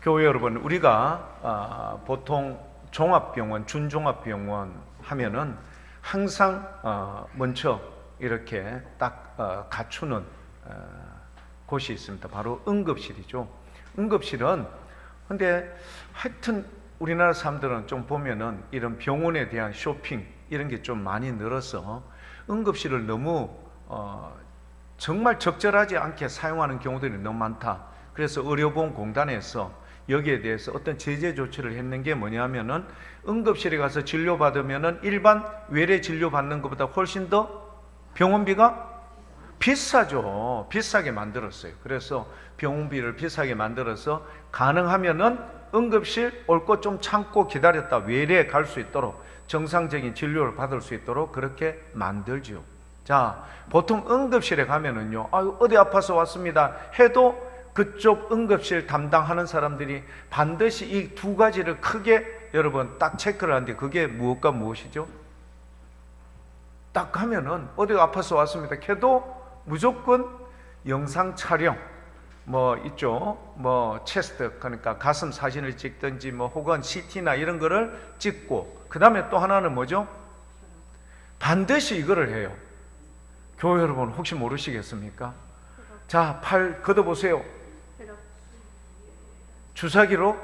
교회 여러분, 우리가 보통 종합병원, 준종합병원 하면은 항상 먼저 이렇게 딱 갖추는 곳이 있습니다. 바로 응급실이죠. 응급실은 근데 하여튼 우리나라 사람들은 좀 보면은 이런 병원에 대한 쇼핑 이런 게 좀 많이 늘어서 응급실을 너무 정말 적절하지 않게 사용하는 경우들이 너무 많다. 그래서 의료보험공단에서 여기에 대해서 어떤 제재 조치를 했는 게 뭐냐면은 응급실에 가서 진료받으면은 일반 외래 진료받는 것보다 훨씬 더 병원비가 비싸죠. 비싸게 만들었어요. 그래서 병원비를 비싸게 만들어서 가능하면은 응급실 올 것 좀 참고 기다렸다 외래에 갈 수 있도록 정상적인 진료를 받을 수 있도록 그렇게 만들죠. 자, 보통 응급실에 가면은요, 아유, 어디 아파서 왔습니다 해도 그쪽 응급실 담당하는 사람들이 반드시 이 두 가지를 크게 여러분 딱 체크를 하는데 그게 무엇과 무엇이죠? 딱 가면은 어디 아파서 왔습니다 해도 무조건 영상 촬영 뭐 있죠. 뭐 체스트 그러니까 가슴 사진을 찍든지 뭐 혹은 CT나 이런 거를 찍고 그 다음에 또 하나는 뭐죠? 반드시 이거를 해요. 교회 여러분 혹시 모르시겠습니까? 자, 팔 걷어보세요. 주사기로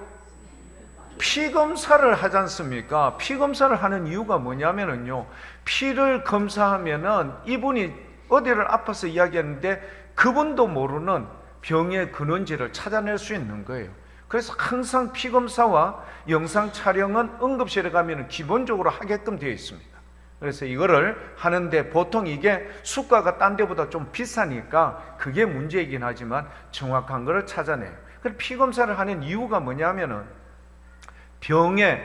피 검사를 하지 않습니까? 피 검사를 하는 이유가 뭐냐면은요, 피를 검사하면은 이분이 어디를 아파서 이야기하는데 그분도 모르는 병의 근원지를 찾아낼 수 있는 거예요. 그래서 항상 피 검사와 영상 촬영은 응급실에 가면은 기본적으로 하게끔 되어 있습니다. 그래서 이거를 하는데 보통 이게 수가가 딴 데보다 좀 비싸니까 그게 문제이긴 하지만 정확한 거를 찾아내요. 그래서 피 검사를 하는 이유가 뭐냐면은 병의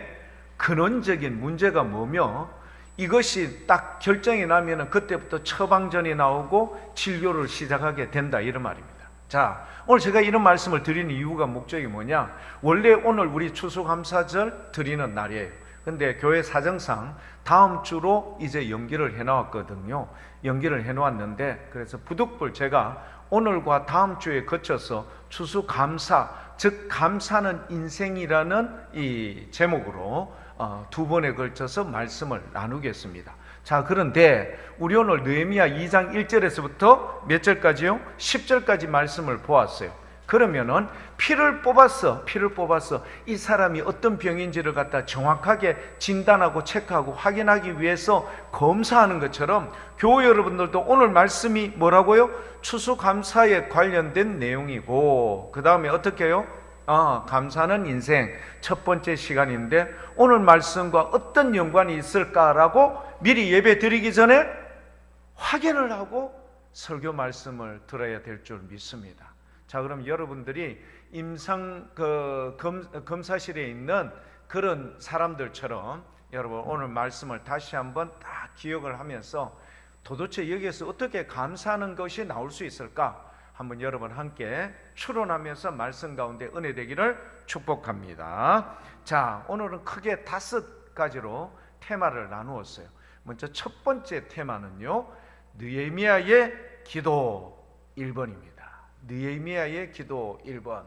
근원적인 문제가 뭐며 이것이 딱 결정이 나면은 그때부터 처방전이 나오고 진료를 시작하게 된다 이런 말입니다. 자, 오늘 제가 이런 말씀을 드리는 이유가 목적이 뭐냐? 원래 오늘 우리 추수감사절 드리는 날이에요. 근데 교회 사정상 다음 주로 이제 연기를 해놓았거든요. 연기를 해놓았는데 그래서 부득불 제가 오늘과 다음 주에 거쳐서 추수감사, 즉 감사는 인생이라는 이 제목으로 두 번에 걸쳐서 말씀을 나누겠습니다. 자, 그런데 우리 오늘 느헤미야 2장 1절에서부터 몇 절까지요? 10절까지 말씀을 보았어요. 그러면은 피를 뽑아서 이 사람이 어떤 병인지를 갖다 정확하게 진단하고 체크하고 확인하기 위해서 검사하는 것처럼 교회 여러분들도 오늘 말씀이 뭐라고요? 추수감사에 관련된 내용이고 그 다음에 어떻게 해요? 감사는 인생 첫 번째 시간인데 오늘 말씀과 어떤 연관이 있을까라고 미리 예배 드리기 전에 확인을 하고 설교 말씀을 들어야 될 줄 믿습니다. 자, 그럼 여러분들이 임상 검사실에 있는 그런 사람들처럼 여러분 오늘 말씀을 다시 한번 딱 기억을 하면서 도대체 여기에서 어떻게 감사하는 것이 나올 수 있을까? 한번 여러분 함께 추론하면서 말씀 가운데 은혜 되기를 축복합니다. 자, 오늘은 크게 5가지로 테마를 나누었어요. 먼저 첫 번째 테마는요, 느헤미야의 기도 1번입니다. 느헤미야의 기도 1번.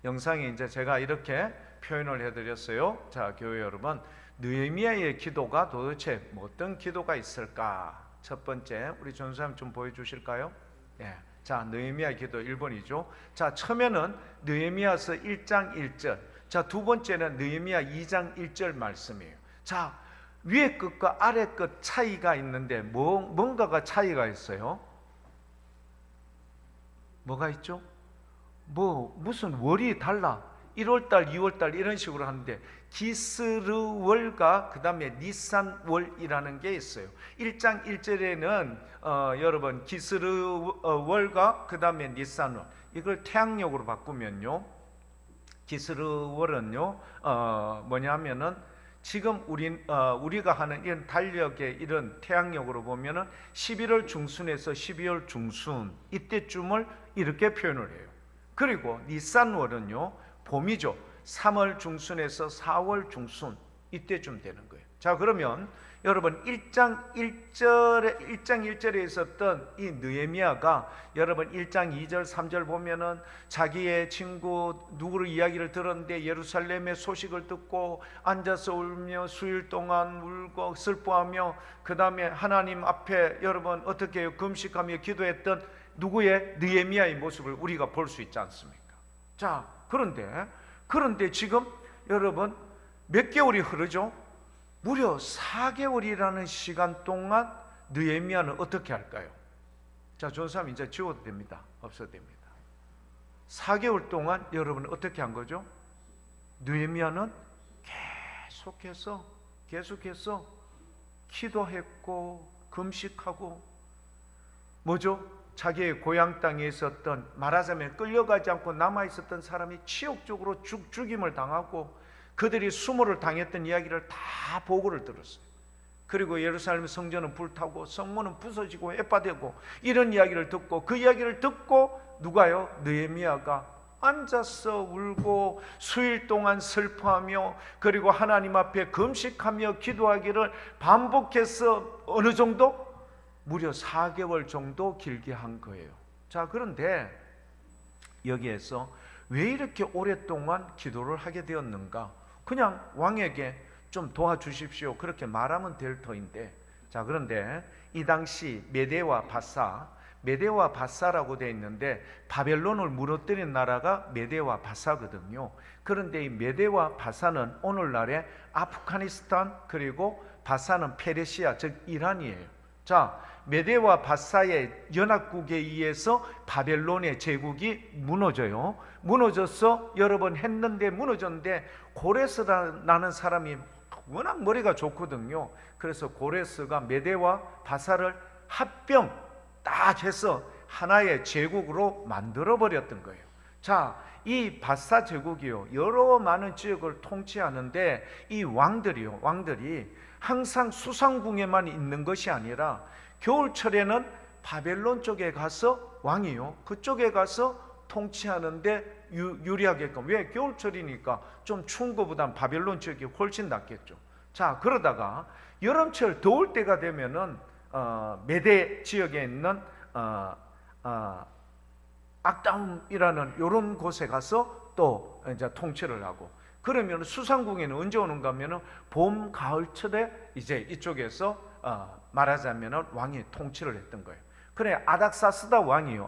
영상에 이제 제가 이렇게 표현을 해드렸어요. 자, 교회 여러분, 느헤미야의 기도가 도대체 어떤 기도가 있을까? 첫 번째, 우리 전수님 좀 보여주실까요? 예. 자, 느헤미야 기도 1번이죠. 자, 처음에는 느헤미야서 1장 1절. 자, 두 번째는 느헤미야 2장 1절 말씀이에요. 자, 위에 끝과 아래 끝 차이가 있는데 뭔가가 차이가 있어요. 뭐가 있죠? 무슨 월이 달라. 1월달, 2월달 이런 식으로 하는데 기스르월과 그 다음에 니산월이라는 게 있어요. 1장 1절에는 여러분 기스르월과 그 다음에 니산월 이걸 태양력으로 바꾸면요, 기스르월은요 뭐냐면은 지금 우리가 하는 이런 달력의 이런 태양력으로 보면은 11월 중순에서 12월 중순 이때쯤을 이렇게 표현을 해요. 그리고 니산월은요 봄이죠. 3월 중순에서 4월 중순 이때쯤 되는 거예요. 자, 그러면 여러분 1장 1절에 있었던 이 느헤미야가 여러분 1장 2절 3절 보면은 자기의 친구 누구를 이야기를 들었는데 예루살렘의 소식을 듣고 앉아서 울며 수일 동안 울고 슬퍼하며 그 다음에 하나님 앞에 여러분 어떻게 해요? 금식하며 기도했던 누구의? 느헤미야의 모습을 우리가 볼 수 있지 않습니까? 자, 그런데 지금 여러분 몇 개월이 흐르죠? 무려 4개월이라는 시간 동안 느헤미야는 어떻게 할까요? 자, 좋은 사람 이제 지워도 됩니다. 없어도 됩니다. 4개월 동안 여러분은 어떻게 한 거죠? 느헤미야는 계속해서 기도했고 금식하고 뭐죠? 자기의 고향 땅에 있었던 말하자면 끌려가지 않고 남아있었던 사람이 치욕적으로 죽임을 당하고 그들이 수모를 당했던 이야기를 다 보고를 들었어요. 그리고 예루살렘 성전은 불타고 성문은 부서지고 해파되고 이런 이야기를 듣고 그 이야기를 듣고 누가요? 느헤미야가 앉아서 울고 수일 동안 슬퍼하며 그리고 하나님 앞에 금식하며 기도하기를 반복해서 어느 정도? 무려 4개월 정도 길게 한 거예요. 자, 그런데 여기에서 왜 이렇게 오랫동안 기도를 하게 되었는가? 그냥 왕에게 좀 도와주십시오 그렇게 말하면 될 터인데, 자, 그런데 이 당시 메대와 바사라고 되어 있는데 바벨론을 무너뜨린 나라가 메대와 바사거든요. 그런데 이 메대와 바사는 오늘날의 아프가니스탄 그리고 바사는 페르시아 즉 이란이에요. 자, 메대와 바사의 연합국에 의해서 바벨론의 제국이 무너져서 여러 번 무너졌는데 고레스라는 사람이 워낙 머리가 좋거든요. 그래서 고레스가 메대와 바사를 합병 딱 해서 하나의 제국으로 만들어 버렸던 거예요. 자, 이 바사 제국이요 여러 많은 지역을 통치하는데 이 왕들이 항상 수상궁에만 있는 것이 아니라 겨울철에는 바벨론 쪽에 가서 그쪽에 가서 통치하는데 유리하게끔. 왜? 겨울철이니까 좀 추운 것보단 바벨론 지역이 훨씬 낫겠죠. 자, 그러다가 여름철 더울 때가 되면은 메대 지역에 있는 악다움이라는 이런 곳에 가서 또 이제 통치를 하고, 그러면 수상궁에는 언제 오는가 하면은 봄, 가을철에 이제 이쪽에서 말하자면은 왕이 통치를 했던 거예요. 그래, 아닥사스다 왕이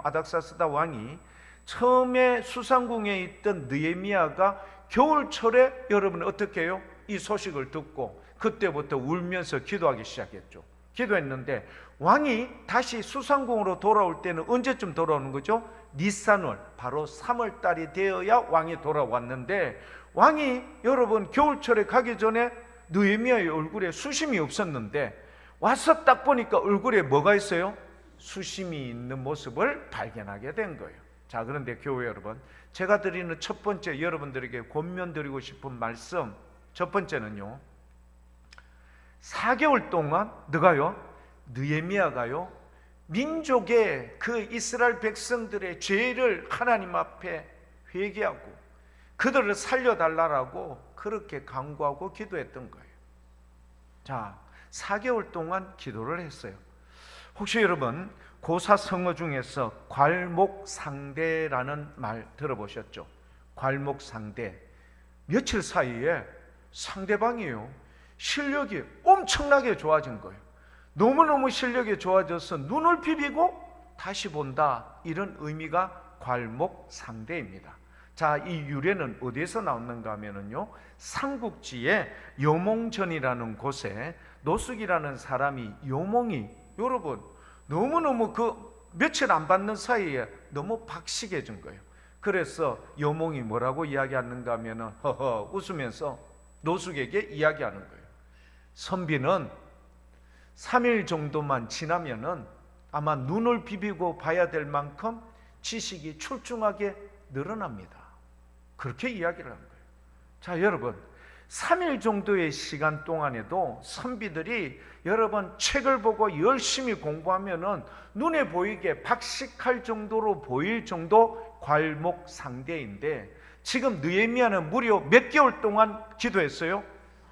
처음에 수상궁에 있던 느헤미야가 겨울철에 여러분 어떻게 해요? 이 소식을 듣고 그때부터 울면서 기도하기 시작했죠. 기도했는데 왕이 다시 수상궁으로 돌아올 때는 언제쯤 돌아오는 거죠? 니산월, 바로 3월 달이 되어야 왕이 돌아왔는데, 왕이 여러분 겨울철에 가기 전에 느헤미야의 얼굴에 수심이 없었는데 와서 딱 보니까 얼굴에 뭐가 있어요? 수심이 있는 모습을 발견하게 된 거예요. 자, 그런데 교회 여러분, 제가 드리는 첫 번째 여러분들에게 권면드리고 싶은 말씀, 첫 번째는요, 4개월 동안 느헤미야가요 민족의 그 이스라엘 백성들의 죄를 하나님 앞에 회개하고 그들을 살려달라고 그렇게 간구하고 기도했던 거예요. 자, 4개월 동안 기도를 했어요. 혹시 여러분 고사성어 중에서 괄목상대라는 말 들어보셨죠? 괄목상대. 며칠 사이에 상대방이요 실력이 엄청나게 좋아진 거예요. 너무너무 실력이 좋아져서 눈을 비비고 다시 본다, 이런 의미가 괄목상대입니다. 자, 이 유래는 어디에서 나왔는가 하면은요, 삼국지의 요몽전이라는 곳에 노숙이라는 사람이 여러분 너무너무 며칠 안 받는 사이에 너무 박식해진 거예요. 그래서 여몽이 뭐라고 이야기하는가 하면은 웃으면서 노숙에게 이야기하는 거예요. 선비는 3일 정도만 지나면은 아마 눈을 비비고 봐야 될 만큼 지식이 출중하게 늘어납니다. 그렇게 이야기를 한 거예요. 자, 여러분 3일 정도의 시간 동안에도 선비들이 여러분 책을 보고 열심히 공부하면은 눈에 보이게 박식할 정도로 보일 정도 괄목상대인데, 지금 느헤미야는 무려 몇 개월 동안 기도했어요?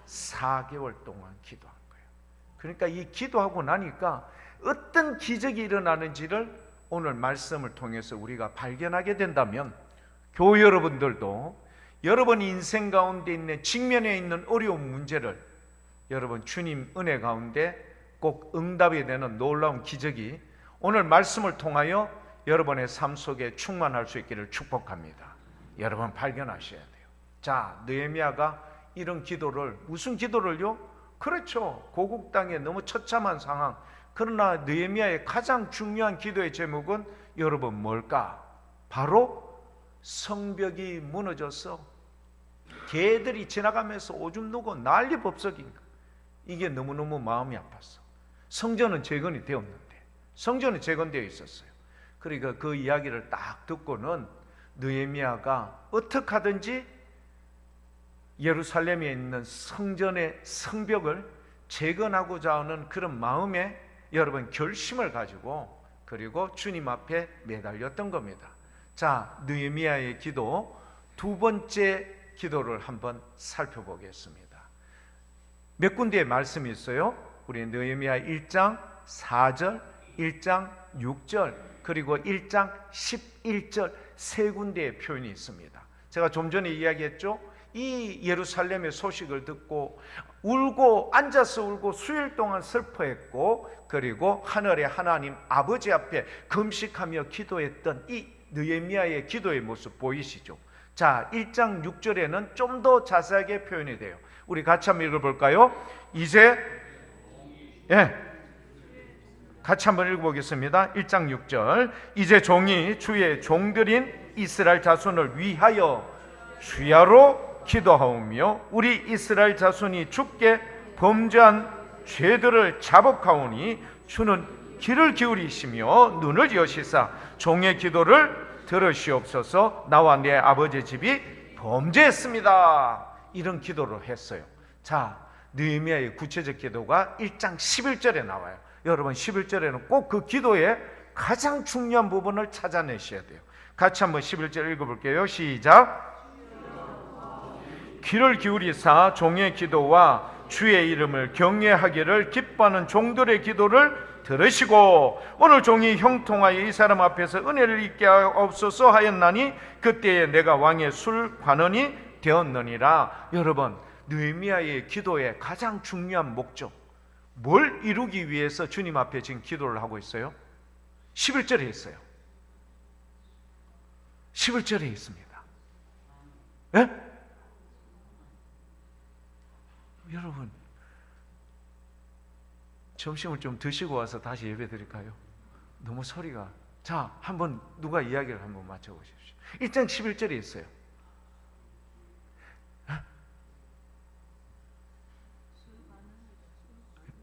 4개월 동안 기도한 거예요. 그러니까 이 기도하고 나니까 어떤 기적이 일어나는지를 오늘 말씀을 통해서 우리가 발견하게 된다면, 교회 여러분들도 여러분 인생 가운데 있는 직면에 있는 어려운 문제를 여러분 주님 은혜 가운데 꼭 응답이 되는 놀라운 기적이 오늘 말씀을 통하여 여러분의 삶 속에 충만할 수 있기를 축복합니다. 여러분 발견하셔야 돼요. 자, 느헤미야가 이런 기도를, 무슨 기도를요? 그렇죠, 고국 땅에 너무 처참한 상황. 그러나 느헤미야의 가장 중요한 기도의 제목은 여러분 뭘까? 바로 성벽이 무너져서 개들이 지나가면서 오줌 누고 난리 법석인 거. 이게 너무너무 마음이 아팠어. 성전은 재건이 되었는데, 성전은 재건되어 있었어요. 그러니까 그 이야기를 딱 듣고는 느헤미야가 어떻게 하든지 예루살렘에 있는 성전의 성벽을 재건하고자 하는 그런 마음에 여러분 결심을 가지고, 그리고 주님 앞에 매달렸던 겁니다. 자, 느헤미야의 기도 두 번째 기도를 한번 살펴보겠습니다. 몇 군데의 말씀이 있어요? 우리 느헤미야 1장 4절, 1장 6절, 그리고 1장 11절 세 군데의 표현이 있습니다. 제가 좀 전에 이야기했죠? 이 예루살렘의 소식을 듣고 울고, 앉아서 울고 수일 동안 슬퍼했고, 그리고 하늘의 하나님 아버지 앞에 금식하며 기도했던 이 느헤미야의 기도의 모습 보이시죠? 자, 1장 6절에는 좀 더 자세하게 표현이 돼요. 우리 같이 한번 읽어볼까요? 같이 한번 읽어보겠습니다. 1장 6절. 이제 종이 주의 종들인 이스라엘 자손을 위하여 주야로 기도하오며 우리 이스라엘 자손이 주께 범죄한 죄들을 자복하오니 주는 귀를 기울이시며 눈을 여시사 종의 기도를 들으시옵소서. 나와 내 아버지 집이 범죄했습니다. 이런 기도를 했어요. 자, 느헤미야의 구체적 기도가 1장 11절에 나와요. 여러분 11절에는 꼭 그 기도의 가장 중요한 부분을 찾아내셔야 돼요. 같이 한번 11절 읽어볼게요. 시작. 귀를 기울이사 종의 기도와 주의 이름을 경외하기를 기뻐하는 종들의 기도를 들으시고 오늘 종이 형통하여 이 사람 앞에서 은혜를 입게 하옵소서 하였나니 그때에 내가 왕의 술관원이 되었느니라. 여러분, 느헤미야의 기도의 가장 중요한 목적, 뭘 이루기 위해서 주님 앞에 지금 기도를 하고 있어요? 11절에 있어요. 11절에 있습니다. 예? 여러분, 점심을 좀 드시고 와서 다시 예배 드릴까요? 너무 소리가. 자, 한번 누가 이야기를 한번 맞춰보십시오. 1장 11절에 있어요.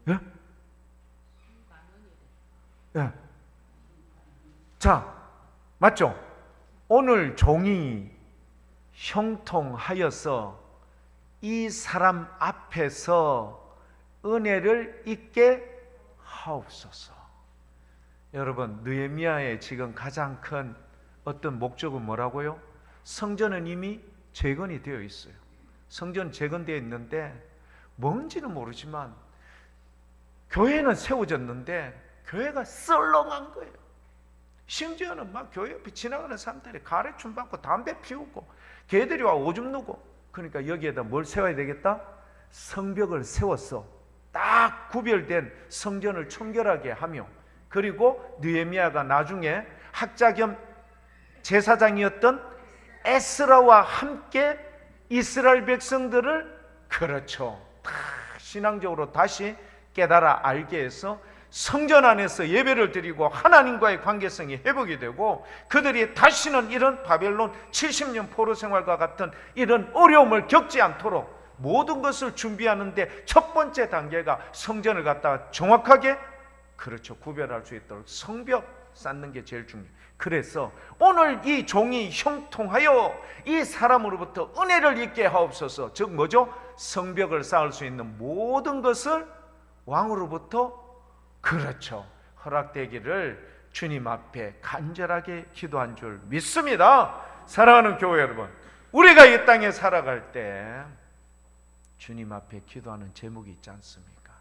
예? 예. 자, 맞죠? 오늘 종이 형통하여서 이 사람 앞에서 은혜를 입게 하옵소서. 여러분, 느헤미야의 지금 가장 큰 어떤 목적은 뭐라고요? 성전은 이미 재건이 되어 있어요. 성전 재건되어 있는데 뭔지는 모르지만 교회는 세워졌는데 교회가 썰렁한 거예요. 심지어는 막 교회 옆에 지나가는 사람들이 가래춤 받고 담배 피우고 개들이 와 오줌 누고. 그러니까 여기에다 뭘 세워야 되겠다? 성벽을 세웠어. 딱 구별된 성전을 청결하게 하며, 그리고 느헤미야가 나중에 학자 겸 제사장이었던 에스라와 함께 이스라엘 백성들을, 그렇죠, 다 신앙적으로 다시 깨달아 알게 해서 성전 안에서 예배를 드리고 하나님과의 관계성이 회복이 되고 그들이 다시는 이런 바벨론 70년 포로 생활과 같은 이런 어려움을 겪지 않도록 모든 것을 준비하는데 첫 번째 단계가 성전을 갖다가 정확하게, 그렇죠, 구별할 수 있도록 성벽 쌓는 게 제일 중요해요. 그래서 오늘 이 종이 형통하여 이 사람으로부터 은혜를 입게 하옵소서. 즉 뭐죠? 성벽을 쌓을 수 있는 모든 것을 왕으로부터, 그렇죠, 허락되기를 주님 앞에 간절하게 기도한 줄 믿습니다. 사랑하는 교회 여러분, 우리가 이 땅에 살아갈 때 주님 앞에 기도하는 제목이 있지 않습니까?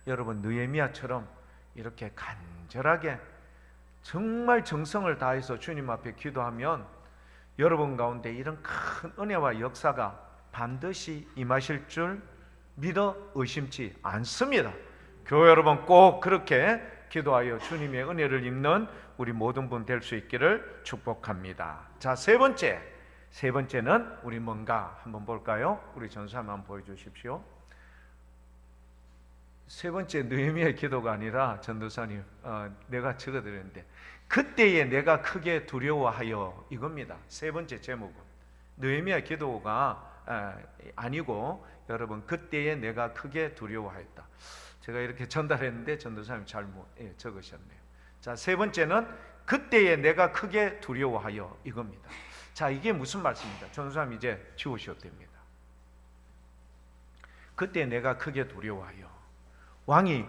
여러분 느헤미야처럼 이렇게 간절하게 정말 정성을 다해서 주님 앞에 기도하면 여러분 가운데 이런 큰 은혜와 역사가 반드시 임하실 줄 믿어 의심치 않습니다. 교회 여러분 꼭 그렇게 기도하여 주님의 은혜를 입는 우리 모든 분 될 수 있기를 축복합니다. 자, 세 번째는 우리 뭔가 한번 볼까요? 우리 전사님 한번 보여주십시오. 세 번째 느헤미야의 기도가 아니라 전도사님 내가 적어드렸는데 그때에 내가 크게 두려워하여 이겁니다. 세 번째 제목은 느헤미야 기도가 아니고 여러분 그때에 내가 크게 두려워하였다. 제가 이렇게 전달했는데 전도사님 잘못 적으셨네요. 자, 세 번째는 그때에 내가 크게 두려워하여 이겁니다. 자, 이게 무슨 말씀입니까? 전도사님 이제 지우셔도 됩니다. 그때 내가 크게 두려워하여. 왕이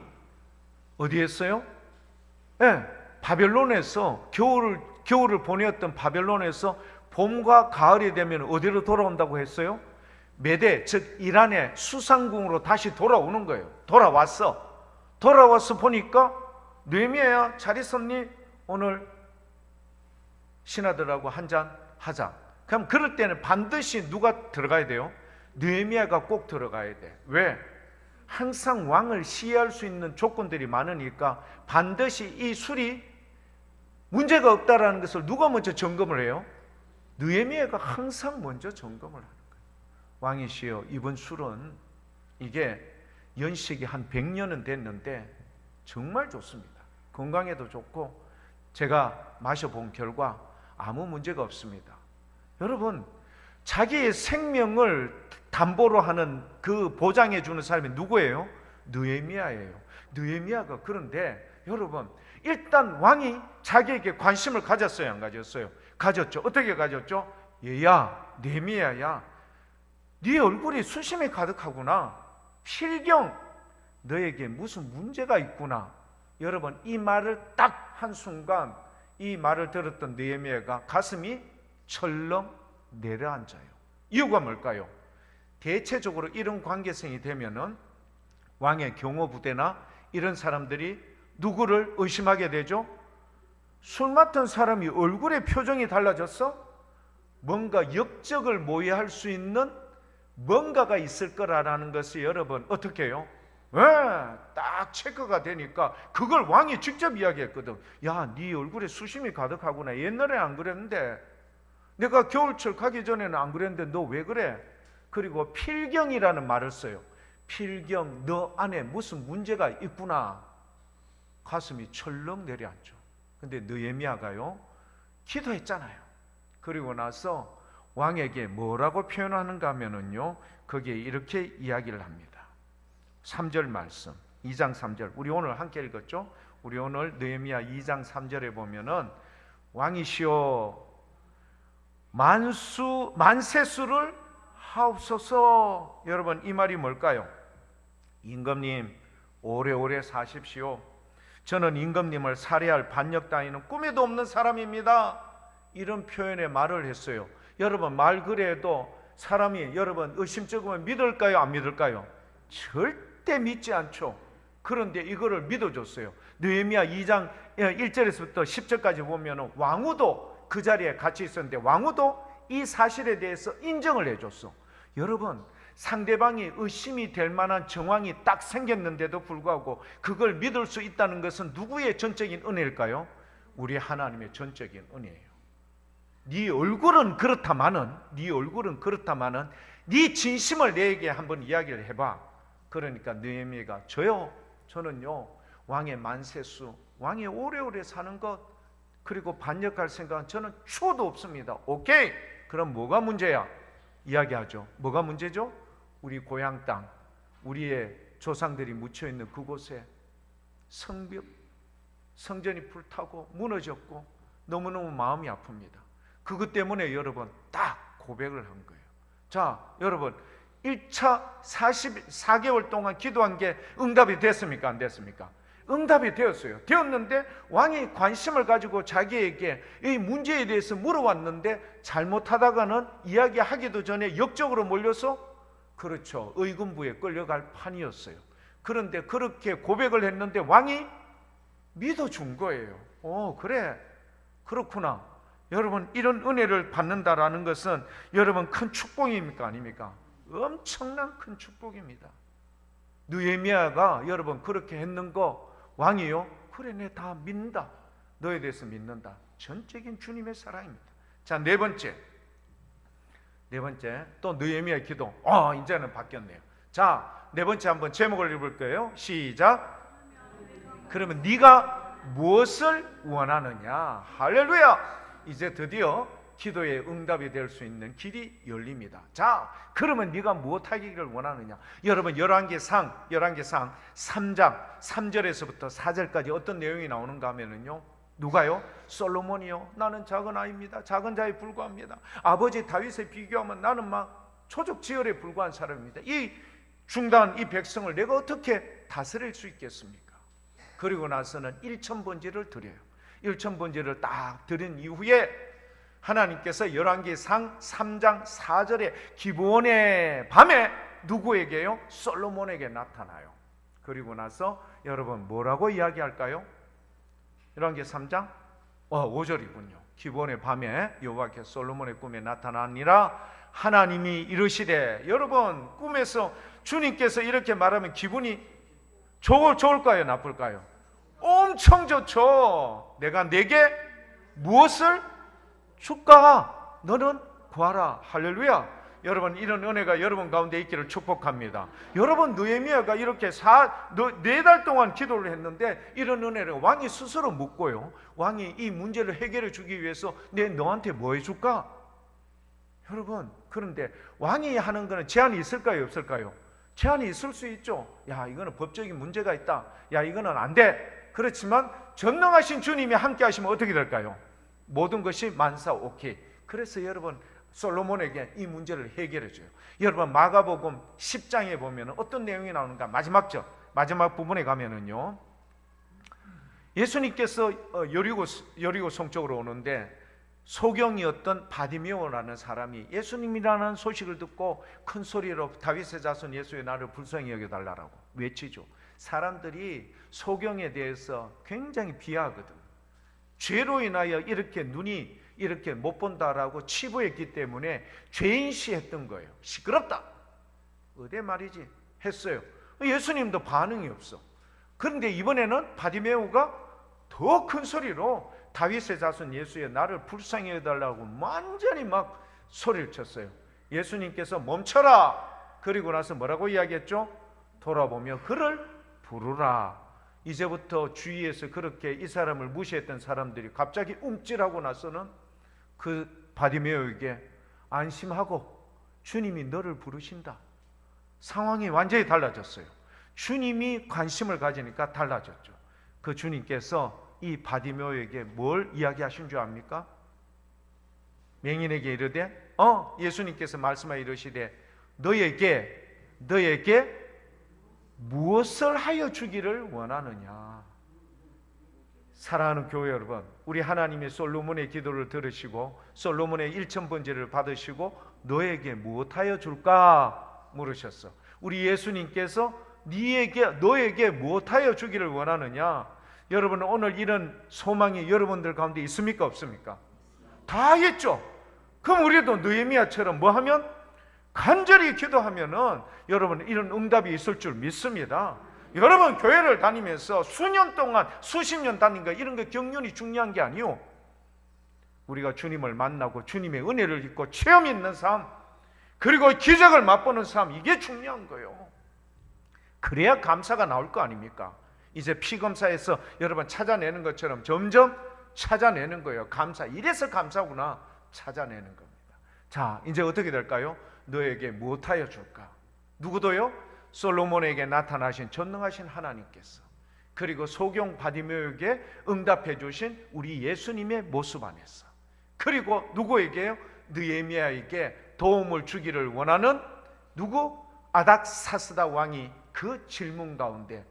어디였어요? 바벨론에서 겨울을 보내었던 바벨론에서 봄과 가을이 되면 어디로 돌아온다고 했어요? 메대, 즉 이란의 수상궁으로 다시 돌아오는 거예요. 돌아와서 보니까 느헤미야야 잘 있었니? 오늘 신하들하고 한잔 하자. 그럼 그럴 때는 반드시 누가 들어가야 돼요? 느헤미야가 꼭 들어가야 돼. 왜? 항상 왕을 시해할 수 있는 조건들이 많으니까 반드시 이 술이 문제가 없다라는 것을 누가 먼저 점검을 해요? 느헤미야가 항상 먼저 점검을 하는 거예요. 왕이시여, 이번 술은 이게 연식이 한 100년은 됐는데 정말 좋습니다. 건강에도 좋고 제가 마셔본 결과 아무 문제가 없습니다. 여러분, 자기의 생명을 담보로 하는 그 보장해 주는 사람이 누구예요? 느헤미야예요. 느헤미야가 그런데 여러분 일단 왕이 자기에게 관심을 가졌어요, 안 가졌어요? 가졌죠. 어떻게 가졌죠? 얘야, 느헤미야야, 네 얼굴이 수심이 가득하구나. 필경 너에게 무슨 문제가 있구나. 여러분 이 말을 딱 한순간 이 말을 들었던 느헤미야가 가슴이 철렁 내려앉아요. 이유가 뭘까요? 대체적으로 이런 관계성이 되면은 왕의 경호부대나 이런 사람들이 누구를 의심하게 되죠? 술 맡은 사람이 얼굴의 표정이 달라졌어? 뭔가 역적을 모의할 수 있는 뭔가가 있을 거라는 것이 여러분 어떻게 해요? 딱 체크가 되니까 그걸 왕이 직접 이야기했거든. 야, 네 얼굴에 수심이 가득하구나. 옛날에 안 그랬는데, 내가 겨울철 가기 전에는 안 그랬는데 너 왜 그래? 그리고 필경이라는 말을 써요. 필경, 너 안에 무슨 문제가 있구나. 가슴이 철렁 내려앉죠. 근데 느헤미야가요 기도했잖아요. 그리고 나서 왕에게 뭐라고 표현하는가 하면은요, 거기에 이렇게 이야기를 합니다. 3절 말씀, 2장 3절. 우리 오늘 함께 읽었죠? 우리 오늘 느헤미야 2장 3절에 보면은 왕이시여 만세수를 하옵소서. 여러분 이 말이 뭘까요? 임금님 오래오래 사십시오. 저는 임금님을 살해할 반역 따위는 꿈에도 없는 사람입니다. 이런 표현의 말을 했어요. 여러분 말 그래도 사람이 여러분 의심쩍으면 믿을까요? 안 믿을까요? 절대 믿지 않죠. 그런데 이거를 믿어줬어요. 느헤미야 2장 1절에서부터 10절까지 보면 왕후도 그 자리에 같이 있었는데 왕후도 이 사실에 대해서 인정을 해줬어. 여러분 상대방이 의심이 될 만한 정황이 딱 생겼는데도 불구하고 그걸 믿을 수 있다는 것은 누구의 전적인 은혜일까요? 우리 하나님의 전적인 은혜예요. 네 얼굴은 그렇다마는 네 진심을 내게 한번 이야기를 해봐. 그러니까 느헤미야가 저는요 왕의 만세수, 왕이 오래오래 사는 것, 그리고 반역할 생각은 저는 추호도 없습니다. 오케이, 그럼 뭐가 문제야? 이야기하죠. 뭐가 문제죠? 우리 고향 땅, 우리의 조상들이 묻혀있는 그곳에 성전이 불타고 무너졌고 너무너무 마음이 아픕니다. 그것 때문에 여러분 딱 고백을 한 거예요. 자, 여러분 1차 44개월 동안 기도한 게 응답이 됐습니까? 안 됐습니까? 응답이 되었어요. 되었는데 왕이 관심을 가지고 자기에게 이 문제에 대해서 물어왔는데 잘못하다가는 이야기하기도 전에 역적으로 몰려서 그렇죠, 의군부에 끌려갈 판이었어요. 그런데 그렇게 고백을 했는데 왕이 믿어준 거예요. 그래, 그렇구나. 여러분, 이런 은혜를 받는다라는 것은 여러분 큰 축복입니까 아닙니까? 엄청난 큰 축복입니다. 느헤미야가 여러분 그렇게 했는 거 왕이요, 그래, 내 다 믿는다, 너에 대해서 믿는다. 전적인 주님의 사랑입니다. 자, 네 번째, 또 느헤미야의 기도. 이제는 바뀌었네요. 자, 네 번째 한번 제목을 읽을 거예요. 시작. 그러면 네가 무엇을 원하느냐? 할렐루야. 이제 드디어 기도의 응답이 될 수 있는 길이 열립니다. 자, 그러면 네가 무엇하기를 원하느냐? 여러분, 열왕기상 3장 3절에서부터 4절까지 어떤 내용이 나오는가 하면은요, 누가요? 솔로몬이요, 나는 작은 아이입니다. 작은 자에 불과합니다. 아버지 다윗에 비교하면 나는 막 초족지혈에 불과한 사람입니다. 이 중단 이 백성을 내가 어떻게 다스릴 수 있겠습니까? 그리고 나서는 일천번제를 드려요. 일천번제를 딱 드린 이후에 하나님께서 열왕기상 3장 4절에 기브온의 밤에 누구에게요? 솔로몬에게 나타나요. 그리고 나서 여러분 뭐라고 이야기할까요? 열왕기 3장 5절이군요. 기브온의 밤에 여호와께서 솔로몬의 꿈에 나타나니라 하나님이 이르시되, 여러분 꿈에서 주님께서 이렇게 말하면 기분이 좋을까요? 나쁠까요? 엄청 좋죠. 내가 내게 무엇을 줄까? 너는 구하라. 할렐루야. 여러분, 이런 은혜가 여러분 가운데 있기를 축복합니다. 여러분, 느헤미야가 이렇게 4달 동안 기도를 했는데 이런 은혜를 왕이 스스로 묻고요, 왕이 이 문제를 해결해 주기 위해서 너한테 뭐 해줄까? 여러분, 그런데 왕이 하는 거는 제한이 있을까요? 없을까요? 제한이 있을 수 있죠. 야, 이거는 법적인 문제가 있다. 야, 이거는 안 돼. 그렇지만 전능하신 주님이 함께 하시면 어떻게 될까요? 모든 것이 만사 오케이. 그래서 여러분, 솔로몬에게 이 문제를 해결해 줘요. 여러분, 마가복음 10장에 보면 어떤 내용이 나오는가? 마지막 부분에 가면은요, 예수님께서 여리고 성 쪽으로 오는데 소경이었던 바디메오라는 사람이 예수님이라는 소식을 듣고 큰 소리로 다윗의 자손 예수의 나를 불쌍히 여겨달라고 외치죠. 사람들이 소경에 대해서 굉장히 비하하거든. 죄로 인하여 이렇게 눈이 이렇게 못 본다라고 치부했기 때문에 죄인시했던 거예요. 시끄럽다, 어디 말이지 했어요. 예수님도 반응이 없어. 그런데 이번에는 바디메오가 더 큰 소리로 다윗의 자손 예수의 나를 불쌍히 해달라고 완전히 막 소리를 쳤어요. 예수님께서 멈춰라. 그리고 나서 뭐라고 이야기했죠? 돌아보며 그를 부르라. 이제부터 주위에서 그렇게 이 사람을 무시했던 사람들이 갑자기 움찔하고 나서는 그 바디메오에게 안심하고 주님이 너를 부르신다. 상황이 완전히 달라졌어요. 주님이 관심을 가지니까 달라졌죠. 그 주님께서 이 바디메오에게 뭘 이야기하신 줄 압니까? 맹인에게 이르되 예수님께서 말씀하여 이르시되 너에게 무엇을 하여 주기를 원하느냐. 사랑하는 교회 여러분, 우리 하나님이 솔로몬의 기도를 들으시고 솔로몬의 일천번제를 받으시고 너에게 무엇하여 줄까 물으셨어. 우리 예수님께서 너에게 무엇하여 주기를 원하느냐. 여러분, 오늘 이런 소망이 여러분들 가운데 있습니까 없습니까? 다 있죠. 그럼 우리도 느헤미야처럼 뭐 하면? 간절히 기도하면은 여러분 이런 응답이 있을 줄 믿습니다. 여러분, 교회를 다니면서 수년 동안 수십 년 다닌 거 이런 거 경륜이 중요한 게 아니요, 우리가 주님을 만나고 주님의 은혜를 입고 체험 있는 삶, 그리고 기적을 맛보는 삶, 이게 중요한 거예요. 그래야 감사가 나올 거 아닙니까? 이제 피검사에서 여러분 찾아내는 것처럼 점점 찾아내는 거예요. 감사, 이래서 감사구나 찾아내는 겁니다. 자, 이제 어떻게 될까요? 너에게 무엇하여 줄까? 누구도요? 솔로몬에게 나타나신 전능하신 하나님께서, 그리고 소경 바디메오에게 응답해 주신 우리 예수님의 모습 안에서, 그리고 누구에게요? 느헤미야에게 도움을 주기를 원하는 누구? 아닥사스다 왕이 그 질문 가운데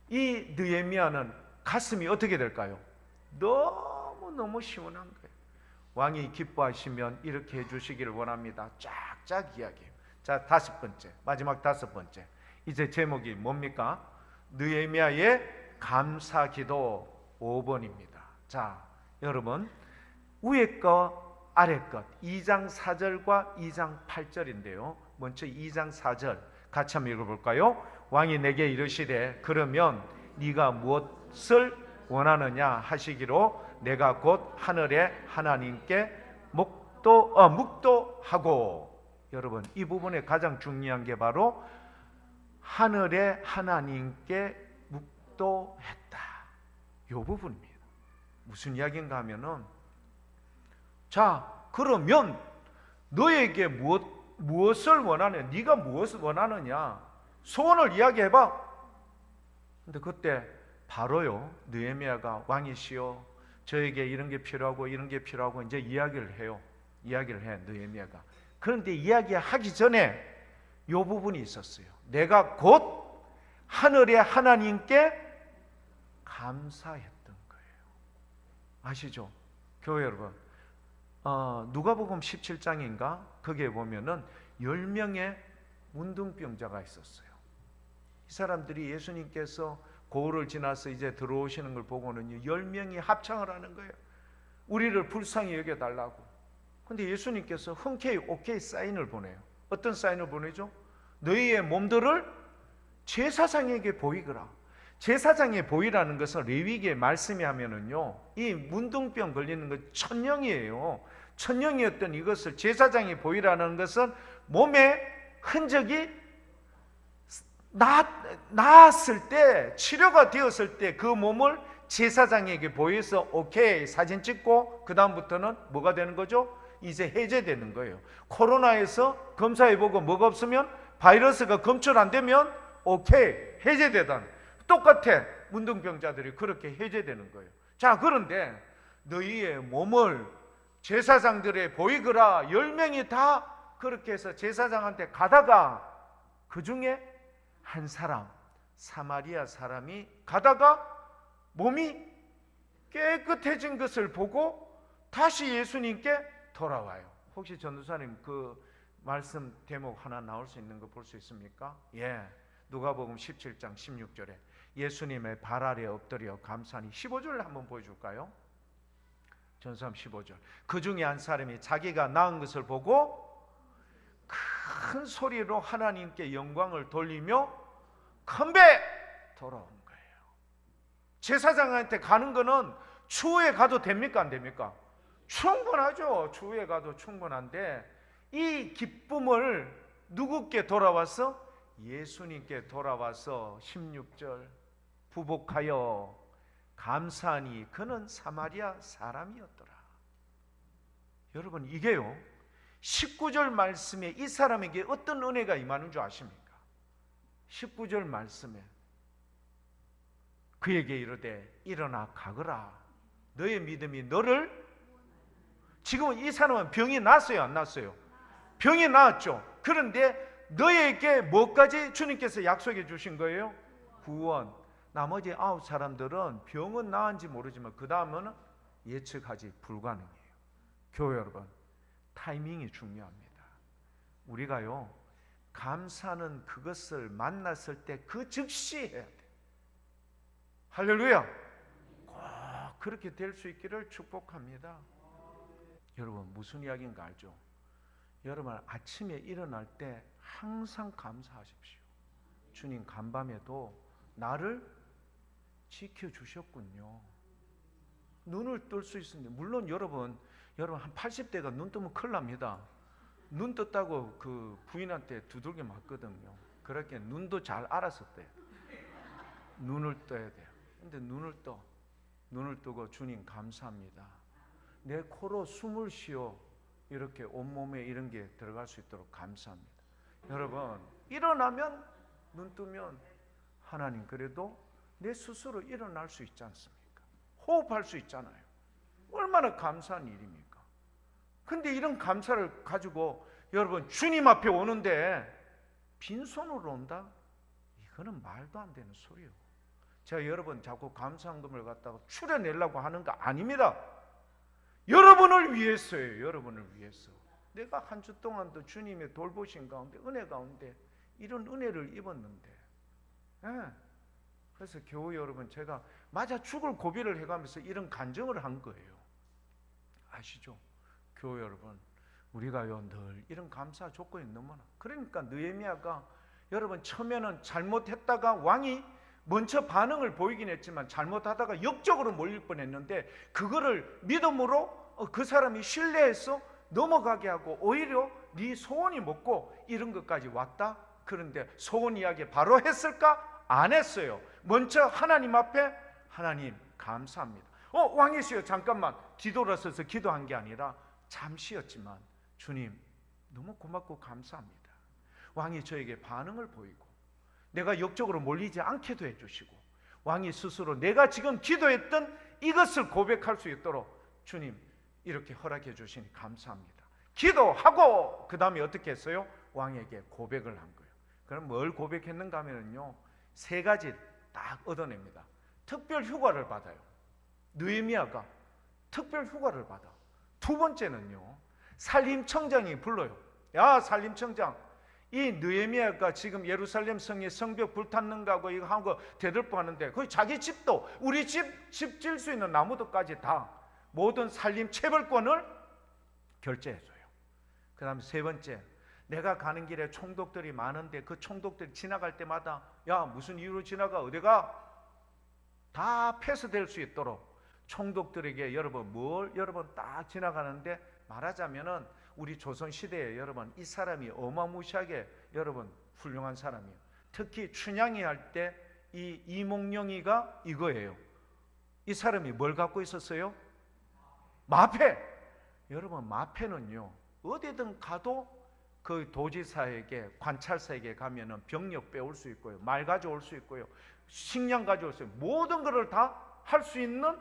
이 느헤미야는 가슴이 어떻게 될까요? 너무너무 시원한 거예요. 왕이 기뻐하시면 이렇게 해주시기를 원합니다. 쫙쫙 이야기해요. 자, 마지막 다섯 번째. 이제 제목이 뭡니까? 느헤미야의 감사기도 5번입니다. 자, 여러분 위에 것 아래 것 2장 4절과 2장 8절인데요. 먼저 2장 4절 같이 한번 읽어볼까요? 왕이 내게 이르시되 그러면 네가 무엇을 원하느냐 하시기로 내가 곧 하늘의 하나님께 묵도하고. 여러분 이 부분에 가장 중요한 게 바로 하늘의 하나님께 묵도했다, 이 부분입니다. 무슨 이야기인가 하면은, 자 그러면 너에게 무엇을 원하느냐, 네가 무엇을 원하느냐 소원을 이야기해봐. 근데 그때 바로요 느헤미야가 왕이시여 저에게 이런 게 필요하고 이런 게 필요하고 이제 이야기를 해 느헤미야가. 그런데 이야기하기 전에 이 부분이 있었어요. 내가 곧 하늘의 하나님께 감사했던 거예요. 아시죠? 교회 여러분, 누가복음 17장인가 거기에 보면은 10명의 문둥병자가 있었어요. 이 사람들이 예수님께서 고을을 지나서 이제 들어오시는 걸 보고는 10명이 합창을 하는 거예요. 우리를 불쌍히 여겨달라고. 근데 예수님께서 흔쾌히 오케이 사인을 보내요. 어떤 사인을 보내죠? 너희의 몸들을 제사장에게 보이거라. 제사장에 보이라는 것은 레위기의 말씀이 하면은요, 이 문둥병 걸리는 건 천령이에요. 천령이었던 이것을 제사장에 보이라는 것은 몸에 흔적이 나았을 때, 치료가 되었을 때 그 몸을 제사장에게 보여서 오케이 사진 찍고 그 다음부터는 뭐가 되는 거죠? 이제 해제되는 거예요. 코로나에서 검사해보고 뭐가 없으면, 바이러스가 검출 안 되면 오케이 해제되던, 똑같아. 문둥병자들이 그렇게 해제되는 거예요. 자, 그런데 너희의 몸을 제사장들에 보이거라. 10명이 다 그렇게 해서 제사장한테 가다가 그 중에 한 사람, 사마리아 사람이 가다가 몸이 깨끗해진 것을 보고 다시 예수님께 돌아와요. 혹시 전도사님 그 말씀 대목 하나 나올 수 있는 거 볼 수 있습니까? 예, 누가복음 17장 16절에 예수님의 발 아래 엎드려 감사하니. 15절 한번 보여줄까요? 전사함 15절. 그 중에 한 사람이 자기가 낳은 것을 보고 큰 소리로 하나님께 영광을 돌리며 컴배 돌아온 거예요. 제사장한테 가는 거는 추후에 가도 됩니까? 안 됩니까? 충분하죠. 추후에 가도 충분한데 이 기쁨을 누구께 돌아와서? 예수님께 돌아와서 16절 부복하여 감사하니 그는 사마리아 사람이었더라. 여러분 이게요 19절 말씀에 이 사람에게 어떤 은혜가 임하는 줄 아십니까? 19절 말씀에 그에게 이르되 일어나 가거라. 너의 믿음이 너를. 지금은 이 사람은 병이 났어요, 안 났어요? 병이 나았죠. 그런데 너에게 뭐까지 주님께서 약속해 주신 거예요? 구원. 나머지 9사람들은 병은 나은지 모르지만 그 다음은 예측하지 불가능해요. 교회 여러분, 타이밍이 중요합니다. 우리가요 감사는 그것을 만났을 때 그 즉시 해야 돼. 할렐루야. 꼭 그렇게 될 수 있기를 축복합니다. 여러분 무슨 이야기인가 알죠? 여러분 아침에 일어날 때 항상 감사하십시오. 주님 간밤에도 나를 지켜주셨군요. 눈을 뜰 수 있습니다. 물론 여러분 한 80대가 눈 뜨면 큰일 납니다. 눈 떴다고 그 부인한테 두들겨 맞거든요. 그렇게 눈도 잘 알아서 떠요. 눈을 떠야 돼요. 근데 눈을 뜨고 주님 감사합니다. 내 코로 숨을 쉬어 이렇게 온몸에 이런 게 들어갈 수 있도록 감사합니다. 여러분 일어나면 눈 뜨면 하나님 그래도 내 스스로 일어날 수 있지 않습니까? 호흡할 수 있잖아요. 얼마나 감사한 일입니까? 근데 이런 감사를 가지고 여러분 주님 앞에 오는데 빈손으로 온다? 이거는 말도 안 되는 소리예요. 제가 여러분 자꾸 감사한금을 갖다가 추려내려고 하는 거 아닙니다. 여러분을 위해서예요. 여러분을 위해서. 내가 한 주 동안도 주님의 돌보신 가운데 은혜 가운데 이런 은혜를 입었는데 그래서 교우 여러분, 제가 맞아 죽을 고비를 해가면서 이런 간증을 한 거예요. 아시죠? 교우 여러분, 우리가요 늘 이런 감사 조건이 너무나. 그러니까 느헤미야가 여러분 처음에는 잘못했다가 왕이 먼저 반응을 보이긴 했지만 잘못하다가 역적으로 몰릴 뻔했는데 그거를 믿음으로 그 사람이 신뢰해서 넘어가게 하고 오히려 네 소원이 먹고 이런 것까지 왔다. 그런데 소원 이야기 바로 했을까? 안 했어요. 먼저 하나님 앞에 하나님 감사합니다. 왕이시여 잠깐만 뒤돌아서서 기도한 게 아니라 잠시였지만 주님 너무 고맙고 감사합니다. 왕이 저에게 반응을 보이고 내가 역적으로 몰리지 않게도 해주시고 왕이 스스로 내가 지금 기도했던 이것을 고백할 수 있도록 주님 이렇게 허락해 주시니 감사합니다. 기도하고 그 다음에 어떻게 했어요? 왕에게 고백을 한 거예요. 그럼 뭘 고백했는가 하면요 3가지 딱 얻어냅니다. 특별 휴가를 받아요. 느헤미야가 특별 휴가를 받아. 2번째는요 산림청장이 불러요. 야 산림청장, 이 느헤미야가 지금 예루살렘 성에 성벽 불탔는가 하고 이거 한 거 대들보 하는데 거의 자기 집도 우리 집 질 수 있는 나무도까지 다 모든 산림 체벌권을 결제해줘요. 그 다음에 3번째, 내가 가는 길에 총독들이 많은데 그 총독들이 지나갈 때마다 야 무슨 이유로 지나가 어디가 다 패스될 수 있도록 총독들에게 여러분 여러분 딱 지나가는데 말하자면은 우리 조선시대에 여러분 이 사람이 어마무시하게 여러분 훌륭한 사람이에요. 특히 춘향이 할 때 이 이몽룡이가 이거예요. 이 사람이 뭘 갖고 있었어요? 마패. 여러분 마패는요 어디든 가도 그 도지사에게 관찰사에게 가면은 병력 빼올 수 있고요 말 가져올 수 있고요 식량 가져올 수 있고 모든 것을 다 할 수 있는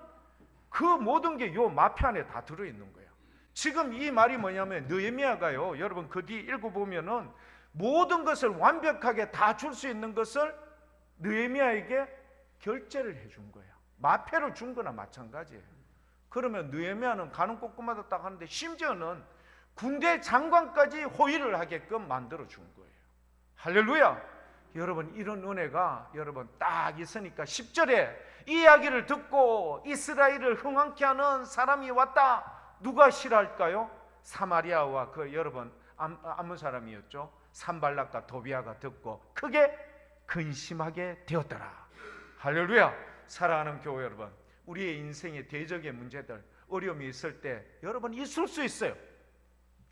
그 모든 게 요 마패 안에 다 들어있는 거예요. 지금 이 말이 뭐냐면 느헤미야가요 여러분 그 뒤 읽어보면은 모든 것을 완벽하게 다 줄 수 있는 것을 느헤미야에게 결제를 해준 거예요. 마패를 준 거나 마찬가지예요. 그러면 느헤미야는 가는 곳곳마다 딱 하는데 심지어는 군대 장관까지 호의를 하게끔 만들어 준 거예요. 할렐루야. 여러분 이런 은혜가 여러분 딱 있으니까 10절에 이 이야기를 듣고 이스라엘을 흥왕케 하는 사람이 왔다. 누가 싫어할까요? 사마리아와 그 여러분 아무 사람이었죠. 산발락과 도비아가 듣고 크게 근심하게 되었더라. 할렐루야. 사랑하는 교회 여러분, 우리의 인생의 대적의 문제들 어려움이 있을 때 여러분 있을 수 있어요.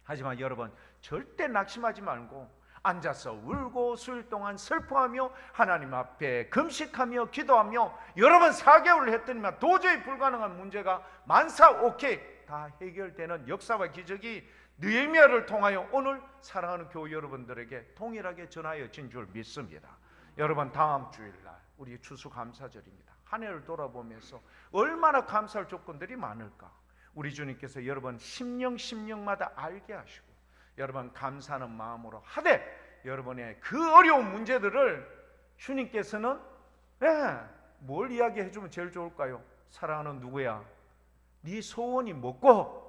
하지만 여러분 절대 낙심하지 말고 앉아서 울고 수일 동안 슬퍼하며 하나님 앞에 금식하며 기도하며 여러분 4개월을 했더니만 도저히 불가능한 문제가 만사 오케이 다 해결되는 역사와 기적이 느헤미야를 통하여 오늘 사랑하는 교회 여러분들에게 동일하게 전하여진 줄 믿습니다. 여러분 다음 주일날 우리 추수감사절입니다. 한 해를 돌아보면서 얼마나 감사할 조건들이 많을까. 우리 주님께서 여러분 심령마다 알게 하시고 여러분 감사하는 마음으로 하되 여러분의 그 어려운 문제들을 주님께서는 뭘 이야기해 주면 제일 좋을까요? 사랑하는 누구야? 네 소원이 뭐고?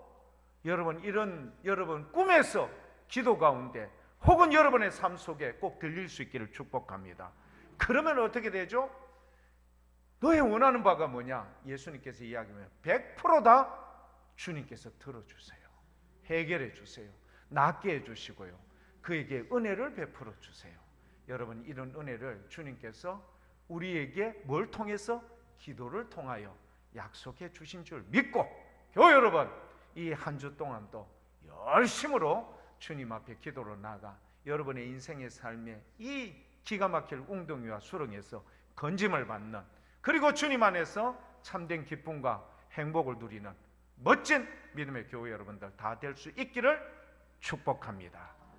여러분 이런 여러분 꿈에서 기도 가운데 혹은 여러분의 삶 속에 꼭 들릴 수 있기를 축복합니다. 그러면 어떻게 되죠? 너의 원하는 바가 뭐냐? 예수님께서 이야기하면 100%다 주님께서 들어주세요. 해결해 주세요. 낫게 해주시고요 그에게 은혜를 베풀어 주세요. 여러분 이런 은혜를 주님께서 우리에게 뭘 통해서? 기도를 통하여 약속해 주신 줄 믿고 교회 여러분 이 한 주 동안도 열심으로 주님 앞에 기도로 나가 여러분의 인생의 삶에 이 기가 막힐 웅덩이와 수렁에서 건짐을 받는 그리고 주님 안에서 참된 기쁨과 행복을 누리는 멋진 믿음의 교회 여러분들 다 될 수 있기를 축복합니다.